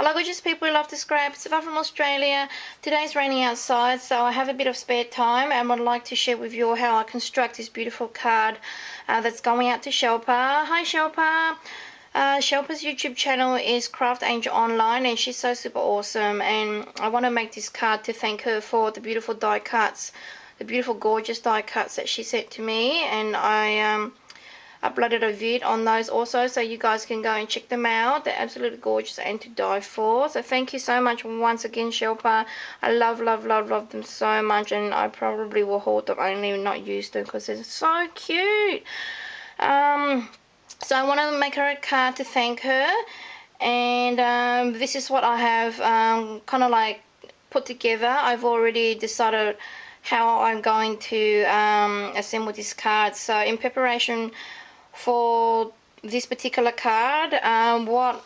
Hello gorgeous people who love to scrap. It's Eva from Australia. Today's raining outside, so I have a bit of spare time and would like to share with you how I construct this beautiful card that's going out to Shilpa. Hi Shilpa. Shilpa's YouTube channel is Craft Angel Online and she's so super awesome, and I want to make this card to thank her for the beautiful die cuts, the beautiful gorgeous die cuts that she sent to me, and I uploaded a vid on those also, so you guys can go and check them out. They're absolutely gorgeous and to die for. So thank you so much once again, Shilpa. I love them so much, and I probably will hold them only not use them because they're so cute. So I want to make her a card to thank her, and this is what I have kind of like put together. I've already decided how I'm going to assemble this card. So in preparation for this particular card, what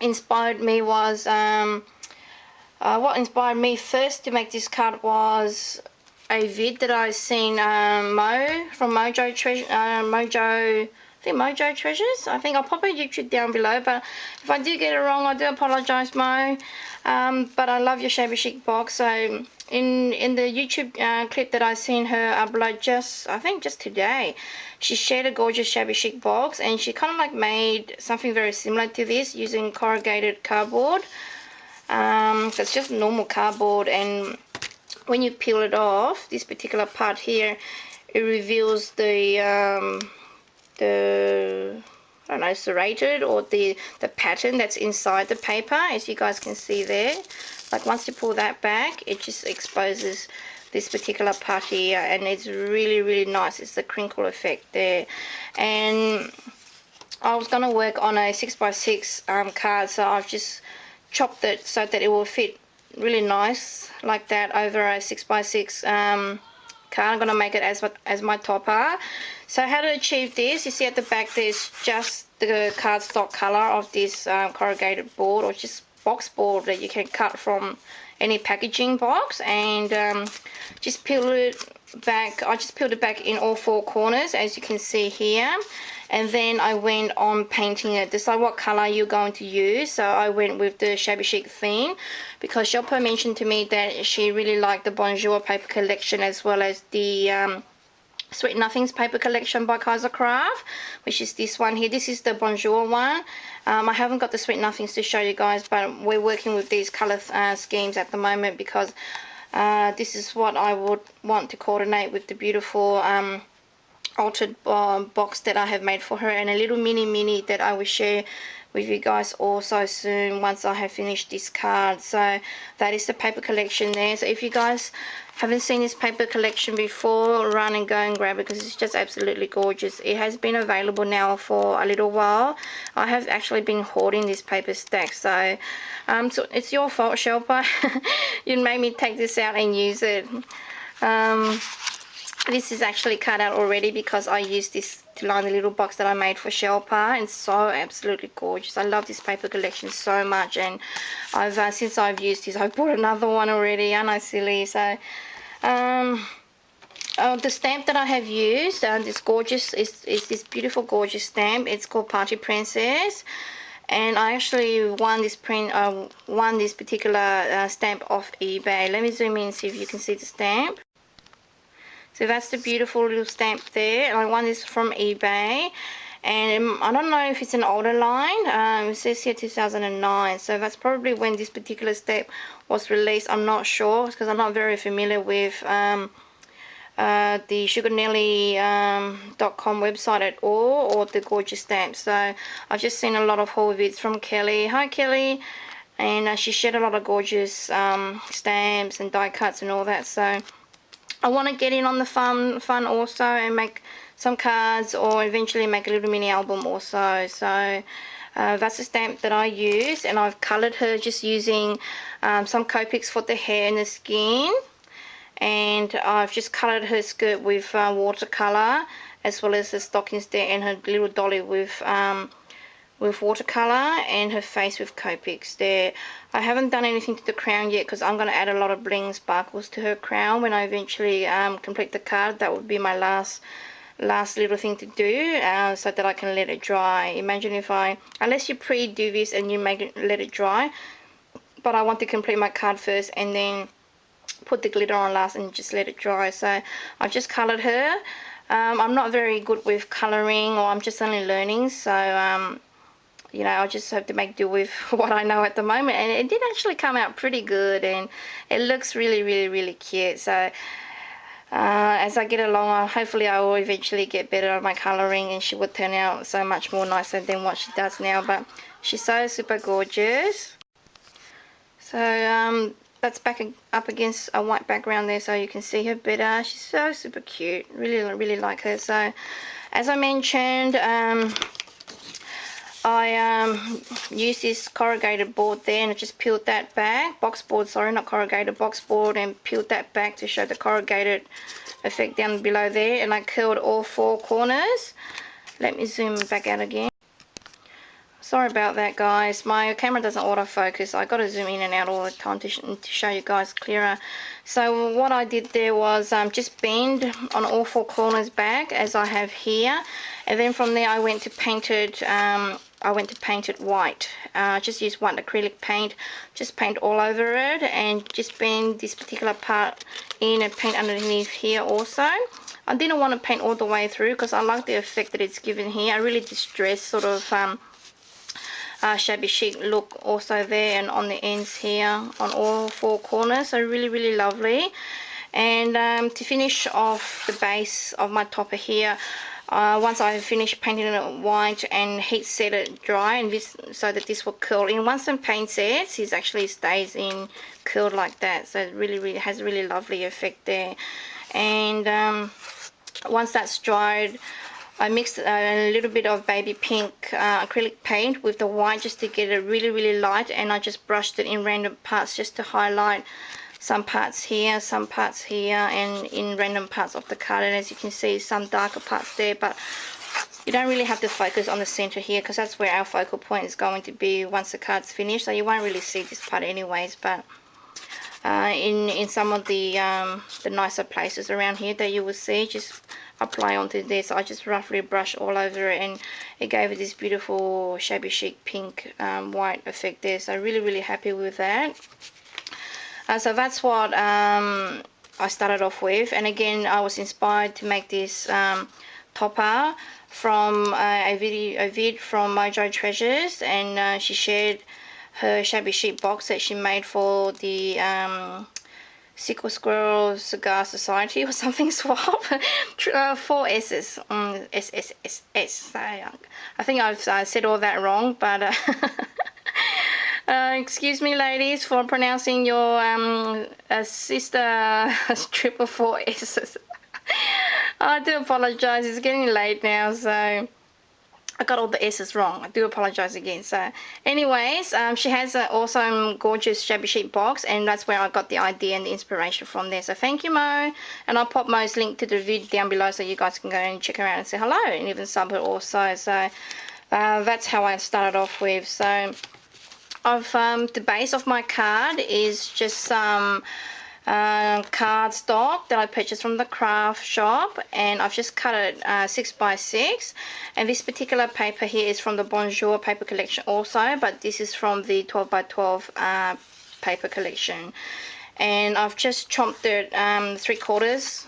inspired me was what inspired me first to make this card was a vid that I seen Mo from Mojo Treasures. I think I'll pop her YouTube down below, but if I do get it wrong, I do apologize, Mo. But I love your Shabby Chic box. So in the YouTube clip that I seen her upload I think just today, she shared a gorgeous Shabby Chic box, and she kind of like made something very similar to this using corrugated cardboard. So it's just normal cardboard, and when you peel it off, this particular part here, it reveals the I don't know, serrated, or the pattern that's inside the paper, as you guys can see there. Like once you pull that back, it just exposes this particular part here, and it's really nice. It's the crinkle effect there. And I was going to work on a 6x6 card, so I've just chopped it so that it will fit really nice like that over a 6x6 card. I'm going to make it as my topper. So how to achieve this, you see at the back there's just the cardstock color of this corrugated board, or just box board that you can cut from any packaging box, and just peel it back. I just peeled it back in all four corners, as you can see here, and then I went on painting it. Decide what color you're going to use. So I went with the Shabby Chic theme because Shilpa mentioned to me that she really liked the Bonjour paper collection, as well as the Sweet Nothings paper collection by Kaiser Craft, which is this one here. This is the Bonjour one. I haven't got the Sweet Nothings to show you guys, but we're working with these color schemes at the moment because this is what I would want to coordinate with the beautiful altered box that I have made for her, and a little mini that I will share with you guys also soon once I have finished this card. So that is the paper collection there. So if you guys haven't seen this paper collection before, run and go and grab it because it's just absolutely gorgeous. It has been available now for a little while. I have actually been hoarding this paper stack, so so it's your fault, Shilpa. You made me take this out and use it. This is actually cut out already because I used this to line the little box that I made for Shilpa, and it's so absolutely gorgeous. I love this paper collection so much, and I've since I've used this, I bought another one already. Aren't I silly? So the stamp that I have used, this gorgeous is this beautiful gorgeous stamp. It's called Party Princess, and I actually won this particular stamp off eBay. Let me zoom in and see if you can see the stamp. So that's the beautiful little stamp there, and I won this from eBay, and I don't know if it's an older line. It says here 2009, so that's probably when this particular stamp was released. I'm not sure because I'm not very familiar with the SugarNelly.com website at all, or the gorgeous stamps. So I've just seen a lot of haul vids from Kelly. Hi Kelly. And she shared a lot of gorgeous stamps and die cuts and all that, so I want to get in on the fun also and make some cards, or eventually make a little mini album also. So that's the stamp that I use, and I've coloured her just using some Copics for the hair and the skin, and I've just coloured her skirt with watercolour, as well as the stockings there, and her little dolly with watercolor, and her face with Copics there. I haven't done anything to the crown yet because I'm going to add a lot of bling sparkles to her crown when I eventually complete the card. That would be my last last little thing to do, so that I can let it dry. Imagine if unless you pre-do this and you let it dry, but I want to complete my card first and then put the glitter on last and just let it dry. So I've just coloured her. I'm not very good with colouring, or I'm just only learning, so you know, I just have to make do with what I know at the moment, and it did actually come out pretty good, and it looks really cute. So as I get along, hopefully I will eventually get better at my colouring, and she would turn out so much more nicer than what she does now. But she's so super gorgeous. So that's back up against a white background there, so you can see her better. She's so super cute. Really like her. So as I mentioned, I used this corrugated board there, and I just peeled that back, box board, sorry, not corrugated, box board, and peeled that back to show the corrugated effect down below there. And I curled all 4 corners. Let me zoom back out again. Sorry about that, guys. My camera doesn't autofocus. I got to zoom in and out all the time to show you guys clearer. So what I did there was just bend on all 4 corners back, as I have here, and then from there I went to paint it. White. Just use white acrylic paint. Just paint all over it, and just bend this particular part in and paint underneath here also. I didn't want to paint all the way through because I like the effect that it's given here. A really distressed sort of shabby chic look also there, and on the ends here on all 4 corners. So really lovely. And to finish off the base of my topper here, once I finish painting it white and heat set it dry, and this, so that this will curl in. Once the paint sets, it actually stays in curled like that. So it really has a really lovely effect there. And once that's dried, I mixed a little bit of baby pink acrylic paint with the white just to get it really light, and I just brushed it in random parts just to highlight some parts here, and in random parts of the card. And as you can see, some darker parts there, but you don't really have to focus on the center here because that's where our focal point is going to be once the card's finished. So you won't really see this part anyways, but in some of the nicer places around here that you will see, just apply onto this. So I just roughly brush all over it, and it gave it this beautiful shabby chic pink white effect there. So really happy with that. So that's what I started off with. And again, I was inspired to make this topper from a vid from Mojo Treasures, and she shared her shabby chic box that she made for the Sickle Squirrel Cigar Society or something swap. 4 S's. S. So, I think I've said all that wrong, but excuse me, ladies, for pronouncing your sister triple 4 S's. I do apologize. It's getting late now, so I got all the S's wrong. I do apologize again. So anyways, she has an awesome Gorjuss Shabby Chic box, and that's where I got the idea and the inspiration from there. So thank you, Mo, and I'll pop Mo's link to the vid down below so you guys can go and check her out and say hello, and even sub her also. So that's how I started off with. So the base of my card is just some cardstock that I purchased from the craft shop, and I've just cut it 6x6, and this particular paper here is from the Bonjour paper collection also, but this is from the 12x12 paper collection. And I've just chopped it 3/4.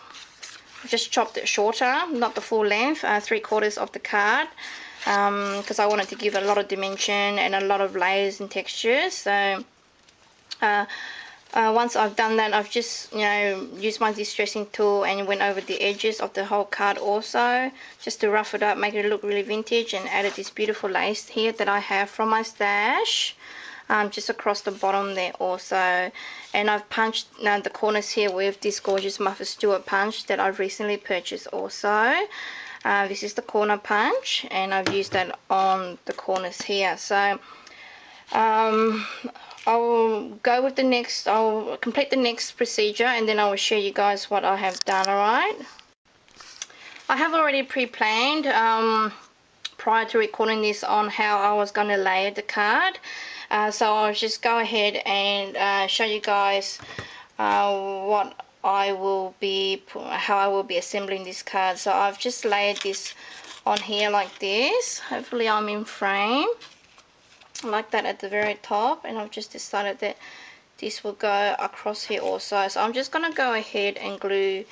Just chopped it shorter, not the full length, 3/4 of the card, because I wanted to give it a lot of dimension and a lot of layers and textures. So once I've done that, I've just, you know, used my distressing tool and went over the edges of the whole card also, just to rough it up, make it look really vintage, and added this beautiful lace here that I have from my stash, just across the bottom there also. And I've punched the corners here with this gorgeous Martha Stewart punch that I've recently purchased also. This is the corner punch, and I've used that on the corners here. So I'll go with the next, I'll complete the next procedure, and then I will share you guys what I have done. Alright, I have already pre-planned prior to recording this on how I was going to layer the card, so I'll just go ahead and show you guys what I will be assembling this card. So I've just layered this on here like this. Hopefully I'm in frame like that at the very top, and I've just decided that this will go across here also. So I'm just going to go ahead and glue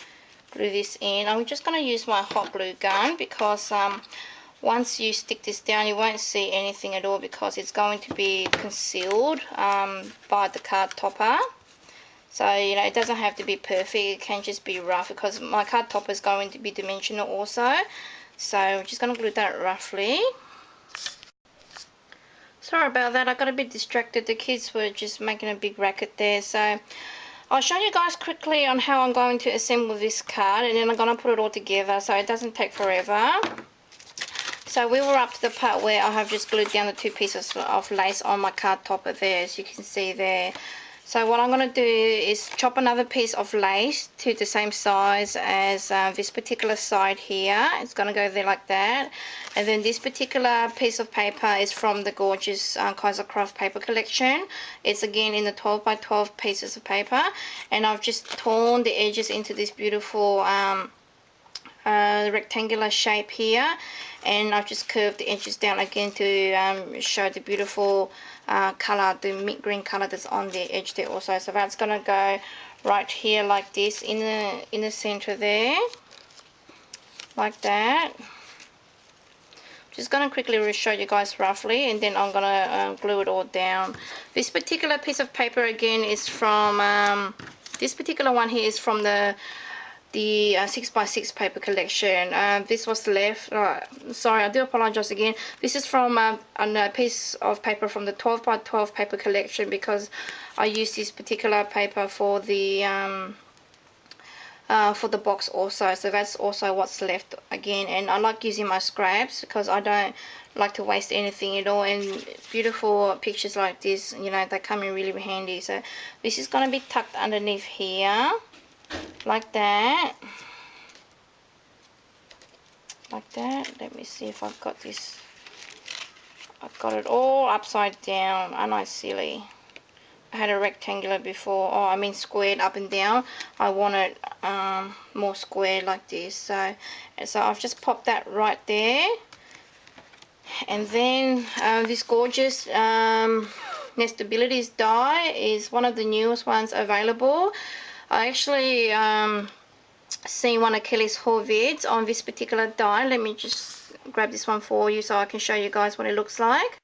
this in. I'm just going to use my hot glue gun, because once you stick this down you won't see anything at all, because it's going to be concealed by the card topper. So, you know, it doesn't have to be perfect, it can just be rough, because my card topper is going to be dimensional also. So I'm just going to glue that roughly. Sorry about that, I got a bit distracted. The kids were just making a big racket there. So I'll show you guys quickly on how I'm going to assemble this card, and then I'm going to put it all together so it doesn't take forever. So we were up to the part where I have just glued down the 2 pieces of lace on my card topper there, as you can see there. So what I'm going to do is chop another piece of lace to the same size as this particular side here. It's going to go there like that. And then this particular piece of paper is from the Gorjuss Kaiser Craft paper collection. It's again in the 12 by 12 pieces of paper. And I've just torn the edges into this beautiful rectangular shape here, and I've just curved the edges down again to show the beautiful colour, the mint green colour that's on the edge there also. So that's going to go right here like this in the centre there, like that. Just going to quickly show you guys roughly, and then I'm going to glue it all down. This particular piece of paper again is from this particular one here is from the 6x6 paper collection. This was left, sorry, I do apologize again. This is from a piece of paper from the 12 by 12 paper collection, because I used this particular paper for the box also. So that's also what's left again. And I like using my scraps because I don't like to waste anything at all, and beautiful pictures like this, you know, they come in really handy. So this is going to be tucked underneath here like that, like that. Let me see if I've got this. I've got it all upside down. Aren't I silly? I had a rectangular before. Oh, I mean squared up and down. I want it more squared like this. So I've just popped that right there. And then this Gorjuss Nestabilities die is one of the newest ones available. I actually seen one of Kelly's haul vids on this particular die. Let me just grab this one for you so I can show you guys what it looks like.